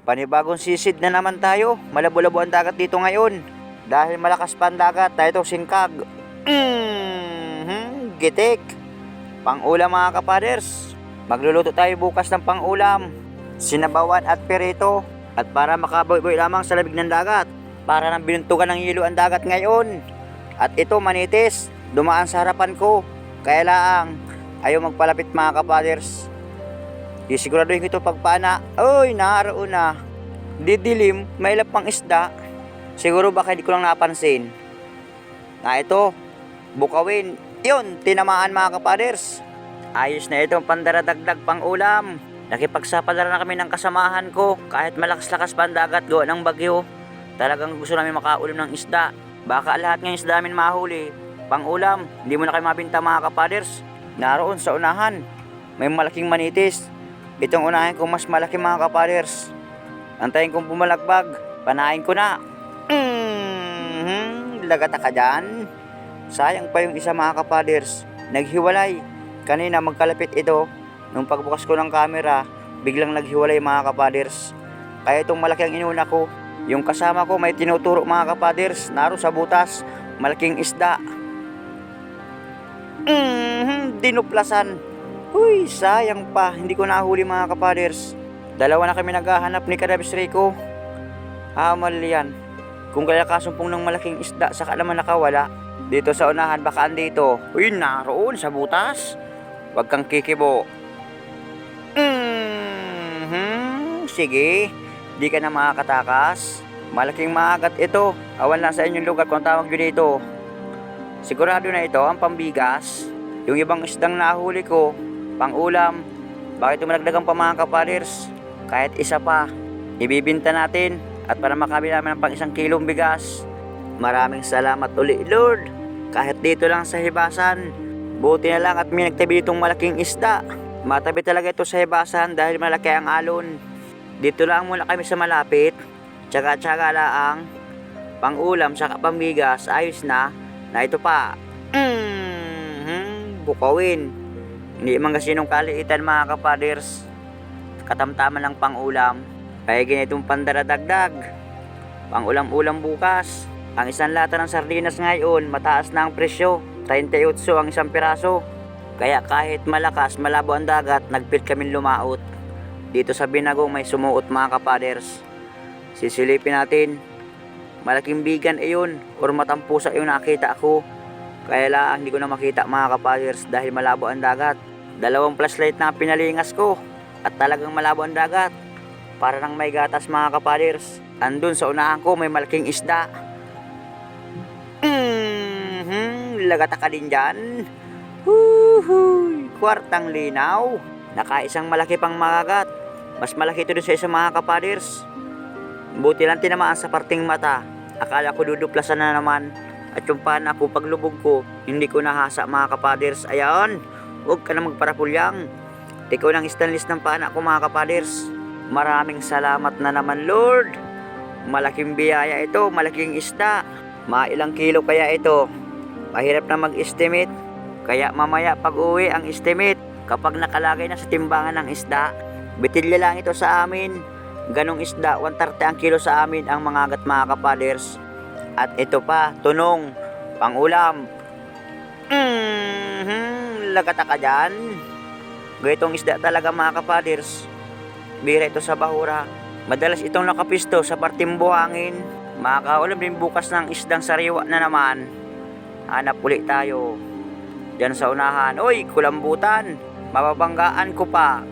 Panibagong sisid na naman tayo. Malabo-labo ang dagat dito ngayon. Dahil malakas pa ang dagat, tayo itong singkag. Gitik. Pang-ulam mga kapaders. Magluluto tayo bukas ng pang-ulam. Sinabawan at perito. At para makaboy-boy lamang sa labig ng dagat. Para nang binuntugan ng yelo ang dagat ngayon. At ito manitis. Dumaan sa harapan ko. Kaya laang ayaw magpalapit mga kapaders. Isiguraduhin ko ito pagpana. Uy, naroon na. Didilim, may ilang pang isda. Siguro baka hindi ko lang napansin. Na ito, bukawin. Yun, tinamaan mga kapaders. Ayos na itong pandaradagdag pang ulam. Nakipagsapalaran na kami ng kasamahan ko. Kahit malakas-lakas pa ang dagat gawa ng bagyo. Talagang gusto namin makaulam ng isda. Baka lahat ng isda namin mahuli. Pang ulam, hindi mo na kayo mabinta mga kapaders. Naroon sa unahan, may malaking manitis. Itong unahin ko mas malaki mga kapaders. Antayin kong bumalagbag. Panain ko na. Lagata ka dyan. Sayang pa yung isa mga kapaders. Naghiwalay. Kanina magkalapit ito. Nung pagbukas ko ng camera, biglang naghiwalay mga kapaders. Kaya itong malaki ang inuna ko. Yung kasama ko may tinuturo mga kapaders. Naro sa butas. Malaking isda. Dinuplasan. Uy, sayang pa. Hindi ko nahuli mga kapaders. Dalawa na kami naghahanap ni Kadabis Rico. Hamal yan. Kung kaya kasumpong ng malaking isda, saka naman nakawala. Dito sa unahan, baka andito. Uy, naroon sa butas. Huwag kang kikibo. Sige, di ka na makakatakas. Malaking maagat ito. Awan lang sa inyong lugar kung tawag nyo dito. Sigurado na ito ang pambigas. Yung ibang isdang nahuli ko, pang ulam. Bakit tumalagdagan pa mga kapaders? Kahit isa pa, ibibinta natin. At para makabili namin ng pang 1 kilong bigas. Maraming salamat uli Lord. Kahit dito lang sa hibasan. Buti na lang at may nagtabi itong malaking isda. Matabi talaga ito sa hibasan dahil malaki ang alon. Dito lang muna kami sa malapit. Tsaga-tsaga laang. Pang ulam saka pambigas. Ayos na. Na ito pa. Bukawin. Hindi man kasinong kaliitan mga kapaders. Katamtaman lang pang ulam. Kaya ganitong pandaradagdag. Pang ulam-ulam bukas. Ang isang lata ng sardinas ngayon, mataas na ang presyo. 38 ang isang piraso. Kaya kahit malakas, malabo ang dagat, nagpit kami lumaot. Dito sa Binagong may sumuot mga kapaders. Sisilipin natin. Malaking bigan iyon or matampusa yung nakita ako. Kaya lang hindi ko na makita mga kapaders dahil malabo ang dagat. 2 flashlight na pinalingas ko at talagang malabo ang dagat. Para nang may gatas mga kapaders. Andun sa unahan ko may malaking isda. Lagata ka din dyan. Kwartang linaw. Nakaisang malaki pang magagat. Mas malaki ito dun sa isang mga kapaders. Buti lang tinamaan sa parting mata. Akala ko duduplasan na naman. At yung pana ko paglubog ko, hindi ko nahasa mga kapaders. Ayan, huwag ka na magparapulyang. Tiko ng stainless ng pana ko mga kapaders. Maraming salamat na naman Lord. Malaking biyaya ito, malaking isda. Mailang kilo kaya ito. Mahirap na mag-estimate. Kaya mamaya pag uwi ang estimate. Kapag nakalagay na sa timbangan ng isda. Bitilya lang ito sa amin. Ganong isda, 130 ang kilo sa amin ang mga agat mga kapaders. At ito pa, tunong, pang-ulam. Lagata ka dyan. Gaytong isda talaga mga kapaders. Bira ito sa bahura. Madalas itong nakapisto sa parting buhangin. Makakaulam din bukas ng isdang sariwa na naman. Hanap ulit tayo. Diyan sa unahan. Uy, kulambutan. Mababanggaan ko pa.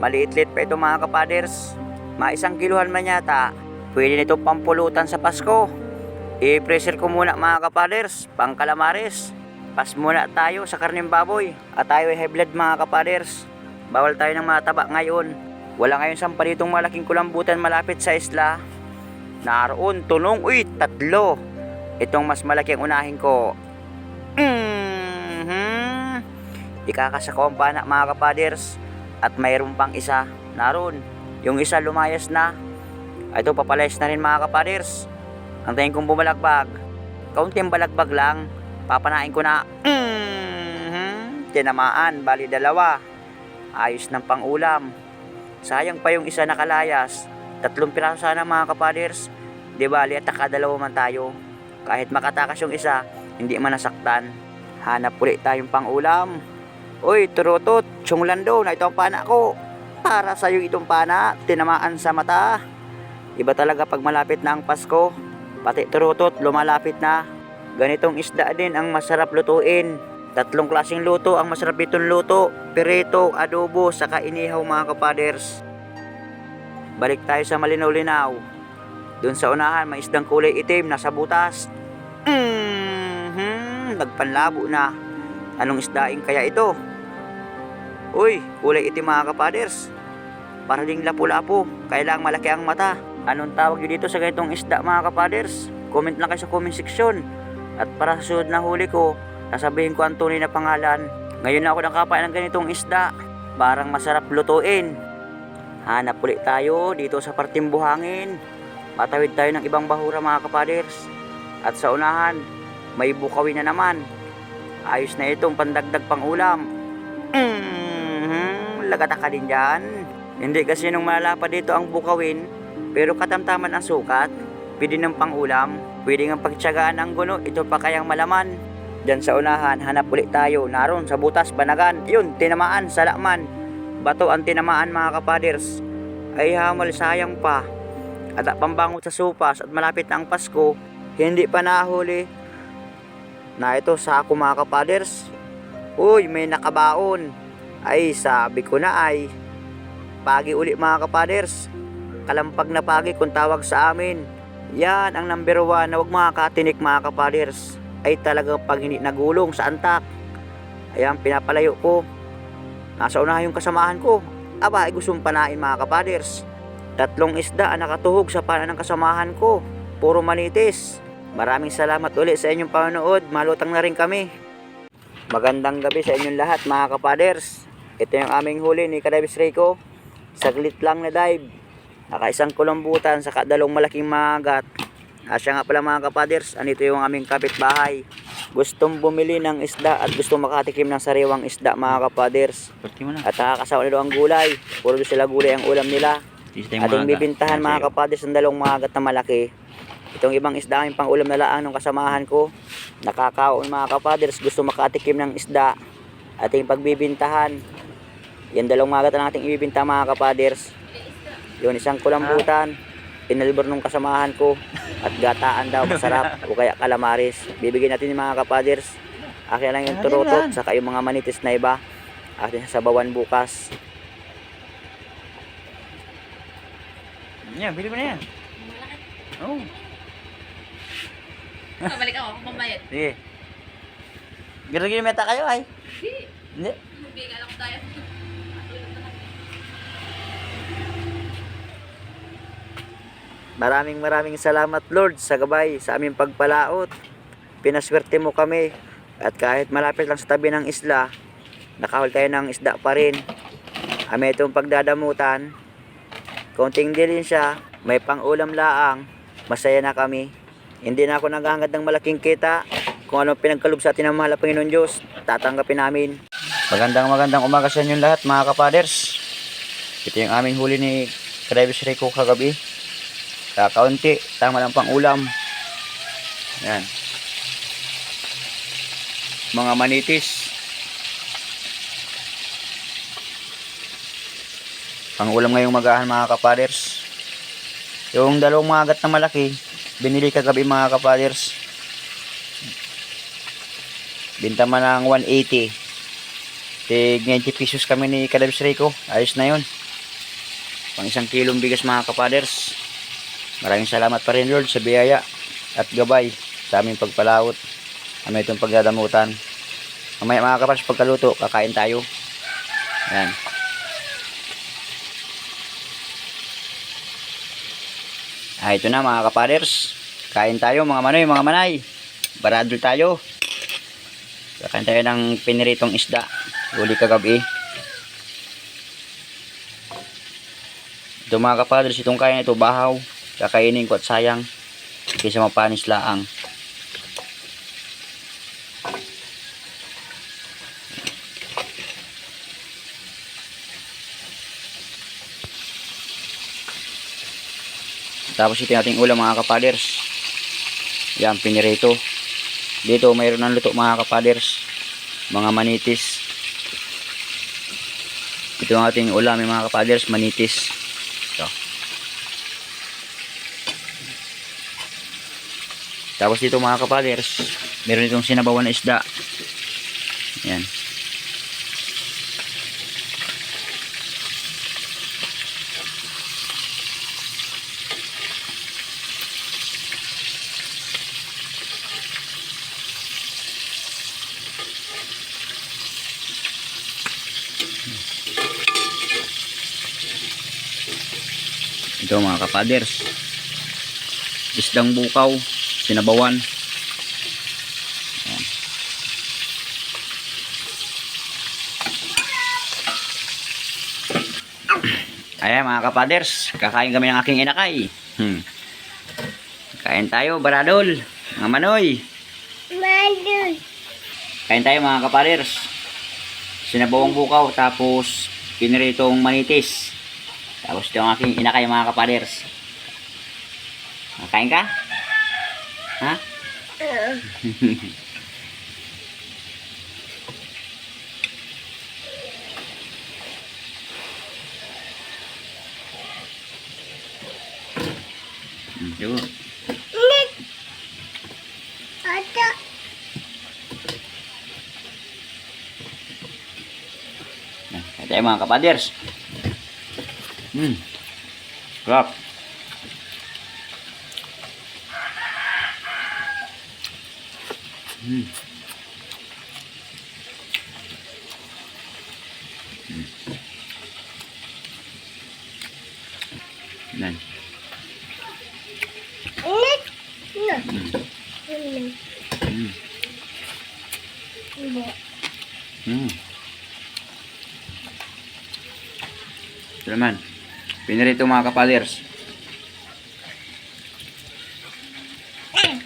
Maliit-liit pa ito mga kapaders. Mga 1 kiluhan man yata. Pwede nito pampulutan sa Pasko. I-pressure ko muna mga kapaders. Pang calamares. Pas muna tayo sa karneng baboy. At tayo ay high blood mga kapaders. Bawal tayo ng mataba ngayon. Wala ngayon sampa ditong malaking kulambutan malapit sa isla. Naroon, tunong. Uy, 3. Itong mas malaki ang unahin ko. Ikakasako ang pana mga kapaders. At mayroon pang isa. Naroon. Yung isa lumayas na. Ito papalayas na rin mga kapaders. Ang tingin kong bumalagbag. Kaunting balagbag lang. Papanain ko na. Tinamaan. Bali 2. Ayos ng pangulam. Sayang pa yung isa nakalayas. 3 piraso sana mga kapaders. Di bali at nakadalawa man tayo. Kahit makatakas yung isa, hindi man nasaktan. Hanap ulit tayong pangulam. Uy, turutot, Chunglando, na ito ang pana ko. Para sa'yo itong pana, tinamaan sa mata. Iba talaga pag malapit na ang Pasko. Pati turutot, lumalapit na. Ganitong isda din ang masarap lutuin. 3 klaseng luto ang masarap itong luto. Pirito, adobo, saka inihaw mga kapaders. Balik tayo sa malinaw-linaw. Doon sa unahan, may isdang kulay itim, nasa butas. Nagpanlabo na. Anong isdaing kaya ito? Uy, kulay itim mga kapaders. Para ding lapu-lapu, kailangang malaki ang mata. Anong tawag nyo dito sa ganitong isda mga kapaders? Comment lang kayo sa comment section. At para sa sunod na huli ko, sasabihin ko ang tunay na pangalan. Ngayon na ako nakapain ng ganitong isda. Parang masarap lutuin. Hanap ulit tayo dito sa parting buhangin. Matawid tayo ng ibang bahura mga kapaders. At sa unahan, may bukawin na naman. Ayos na itong pandagdag pang ulam. Lagata ka din dyan. Hindi kasi nung malalapad dito ang bukawin, pero katamtaman ang sukat. Pwede ng pangulam, pwede ng pagtsagaan ang guno, ito pa kayang malaman. Diyan sa unahan, hanap ulit tayo. Naroon sa butas, banagan. Yun, tinamaan, salaman. Bato ang tinamaan mga kapaders. Ay hamal, sayang pa. At pambangot sa supas at malapit na ang Pasko, hindi pa nahuli. Na ito sa ako mga kapaders. Uy, may nakabaon. Ay, sabi ko na ay. Pagi uli mga kapaders. Kalampag na pagi kung tawag sa amin. Yan ang number 1 na huwag makakatinik mga kapaders. Ay talagang pag hindi nagulong sa antak. Ayan, pinapalayo ko. Nasa unahan yung kasamahan ko. Aba, ay gustong panain mga kapaders. 3 isda ang nakatuhog sa pana ng kasamahan ko. Puro manitis. Maraming salamat ulit sa inyong panonood. Malutang na rin kami. Magandang gabi sa inyong lahat mga kapaders. Ito yung aming huli ni Kadives Rico. Saglit lang na dive. Nakaisang kulambutan sa 2 malaking magat. Siya nga pala mga kapaders, anito yung aming kapitbahay. Gustong bumili ng isda at gustong makatikim ng sariwang isda mga kapaders. At nakakasawa nila ang gulay. Puro sila gulay ang ulam nila. Ating bibintahan mga kapaders ng 2 magat na malaki. Itong ibang isda ang pang ulam na laang ng kasamahan ko. Nakakaon mga kapaders, gusto makatikim ng isda. Ating pagbibintahan. Yan 2 magat ang ating ibibinta mga kapaders. Yun, isang kulambutan. Pinalbor nung kasamahan ko. At gataan daw, masarap. O kaya kalamaris. Bibigyan natin yung mga kapaders. Akin lang yung turutot, saka yung mga manitis na iba. Atin sasabawan bukas. Yan, bili mo na yan. Oh. Balik ako, mambayad. Sige. Gano'n meta kayo ay? Hindi. Bigyan lang tayo. Maraming salamat Lord sa gabay sa aming pagpalaot. Pinaswerte mo kami. At kahit malapit lang sa tabi ng isla, nakahol tayo ng isda pa rin. Kami itong pagdadamutan. Konting dilin siya, may pang-ulam laang. Masaya na kami. Hindi na ako naghahangad ng malaking kita. Kung anong pinagkaloob sa atin ng mahal na Panginoon Diyos, tatanggapin namin. Magandang umaga sa inyong lahat mga kapaders. Ito yung aming huli ni Kadives Rico kagabi. Kakaunti, tama lang pang ulam. Yan. Mga manitis. Pang ulam ngayong magahan mga kapaders. Yung 2 magat na malaki, binili kagabi mga kapaders. Binta man ng 180. Tig 90 pesos kami ni Kadives Rico. Ayos na yun. Pang 1 kilong bigas mga kapaders. Maraming salamat pa rin Lord sa biyaya at gabay sa aming pagpalaot. Kami itong pagdadamutan. Mamaya mga kapaders, pagkaluto, kakain tayo. Yan. Ito na mga kapaders. Kain tayo mga manoy, mga manay. Baradol tayo. Kakain tayo ng piniritong isda. Uli kagabi. Ito mga kapaders, itong kain ito bahaw. Kakainin ko at sayang kaysa mapanis laang. Tapos ito yung ating ulam mga kapaders. Yan, pinirito. Dito mayroon ng luto mga kapaders. Mga manitis. Ito ang ating ulam mga kapaders, manitis. Ito. Tapos dito mga kapaders, meron itong sinabawan na isda. Yan. Ito mga kapaders, isdang bukaw, sinabawan. Ayan mga kapaders, kakain kami ng aking inakay. Kain tayo, baradol, mga manoy. Kain tayo mga kapaders. Sinabawang bukaw, tapos piniritong manitis. Tapos ito ang aking inakay mga kapaders. Kain ka? Ha? Siguro. Kain tayo mga kapaders. Sarap. Yan. Ito naman. Pinirito mga kapaders. Yan.